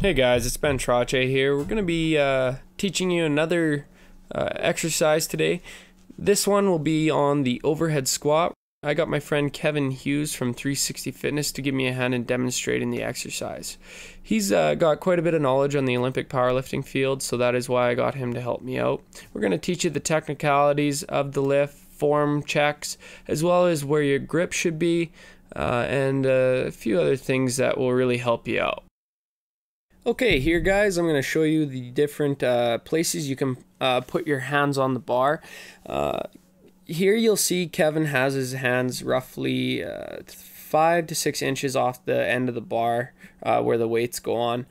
Hey guys, it's Ben Trache here. We're going to be teaching you another exercise today. This one will be on the overhead squat. I got my friend Kevin Hughes from 360 Fitness to give me a hand in demonstrating the exercise. He's got quite a bit of knowledge on the Olympic powerlifting field, so that is why I got him to help me out. We're going to teach you the technicalities of the lift, form checks, as well as where your grip should be, and a few other things that will really help you out. Okay, here guys, I'm going to show you the different places you can put your hands on the bar. Here you'll see Kevin has his hands roughly 5 to 6 inches off the end of the bar where the weights go on.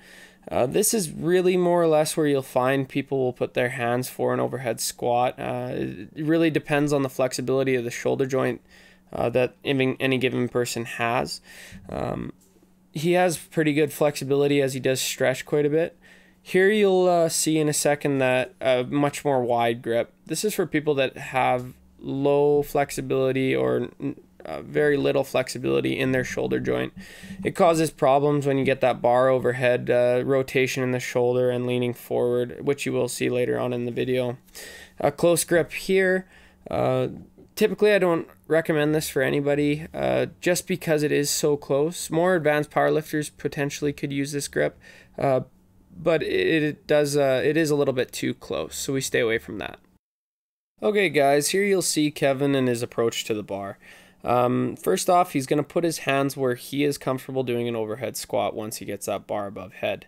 This is really more or less where you'll find people will put their hands for an overhead squat. It really depends on the flexibility of the shoulder joint that any given person has. He has pretty good flexibility as he does stretch quite a bit. Here you'll see in a second that much more wide grip. This is for people that have low flexibility or very little flexibility in their shoulder joint. It causes problems when you get that bar overhead, rotation in the shoulder and leaning forward, which you will see later on in the video. A close grip here. Typically, I don't recommend this for anybody just because it is so close. More advanced powerlifters potentially could use this grip, but it is a little bit too close, so we stay away from that. Okay, guys, here you'll see Kevin and his approach to the bar. First off, he's going to put his hands where he is comfortable doing an overhead squat once he gets that bar above head.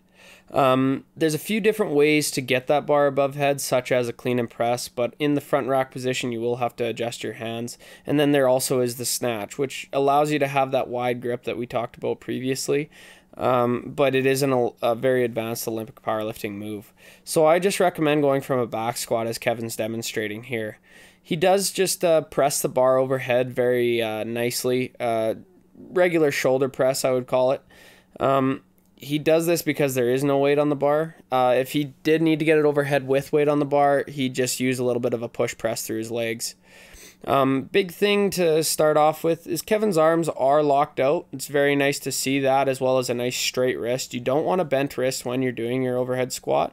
There's a few different ways to get that bar above head, such as a clean and press, but in the front rack position you will have to adjust your hands. And then there also is the snatch, which allows you to have that wide grip that we talked about previously, but it isn't a very advanced Olympic powerlifting move. So I just recommend going from a back squat as Kevin's demonstrating here. He does just press the bar overhead very nicely, regular shoulder press I would call it. He does this because there is no weight on the bar. If he did need to get it overhead with weight on the bar, he'd just use a little bit of a push press through his legs. Big thing to start off with is Kevin's arms are locked out. It's very nice to see that, as well as a nice straight wrist. You don't want a bent wrist when you're doing your overhead squat.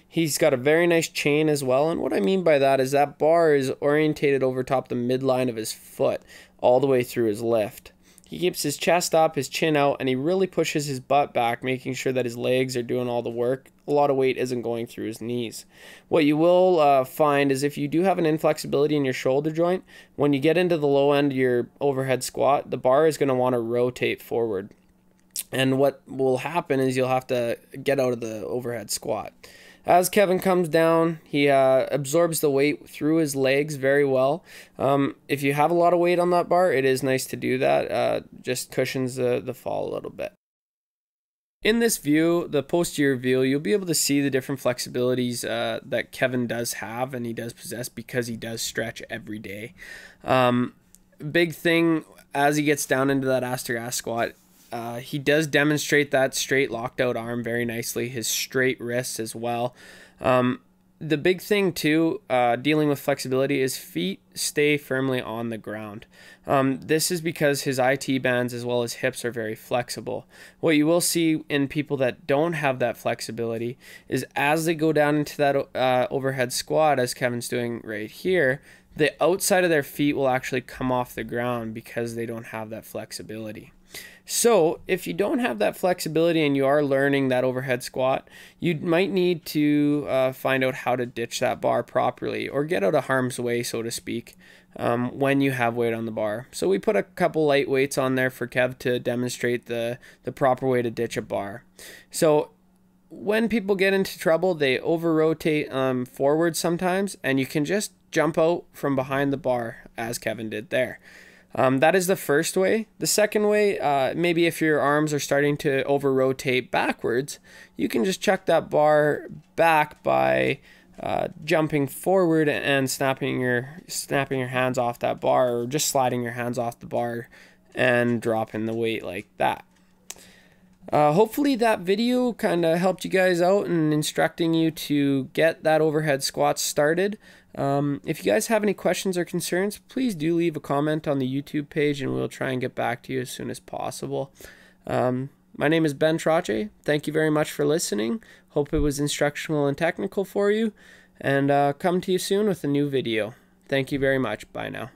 He's got a very nice chain as well, and what I mean by that is that bar is orientated over top the midline of his foot all the way through his lift. He keeps his chest up, his chin out, and he really pushes his butt back, making sure that his legs are doing all the work. A lot of weight isn't going through his knees. What you will find is if you do have an inflexibility in your shoulder joint, when you get into the low end of your overhead squat, the bar is going to want to rotate forward. And what will happen is you'll have to get out of the overhead squat. As Kevin comes down, he absorbs the weight through his legs very well. If you have a lot of weight on that bar, it is nice to do that. Just cushions the fall a little bit. In this view, the posterior view, you'll be able to see the different flexibilities that Kevin does have and he does possess because he does stretch every day. Big thing as he gets down into that ass to ass squat, he does demonstrate that straight locked out arm very nicely, his straight wrists as well. The big thing too, dealing with flexibility, is feet stay firmly on the ground. This is because his IT bands as well as hips are very flexible. What you will see in people that don't have that flexibility is as they go down into that overhead squat, as Kevin's doing right here, the outside of their feet will actually come off the ground because they don't have that flexibility. So if you don't have that flexibility and you are learning that overhead squat, you might need to find out how to ditch that bar properly or get out of harm's way, so to speak, when you have weight on the bar. So we put a couple light weights on there for Kev to demonstrate the proper way to ditch a bar. So when people get into trouble, they over-rotate forward sometimes, and you can just jump out from behind the bar as Kevin did there. That is the first way. The second way, maybe if your arms are starting to over-rotate backwards, you can just chuck that bar back by jumping forward and snapping your hands off that bar, or just sliding your hands off the bar and dropping the weight like that. Hopefully that video kind of helped you guys out in instructing you to get that overhead squat started. If you guys have any questions or concerns, please do leave a comment on the YouTube page and we'll try and get back to you as soon as possible. My name is Ben Trache. Thank you very much for listening. Hope it was instructional and technical for you. And come to you soon with a new video. Thank you very much. Bye now.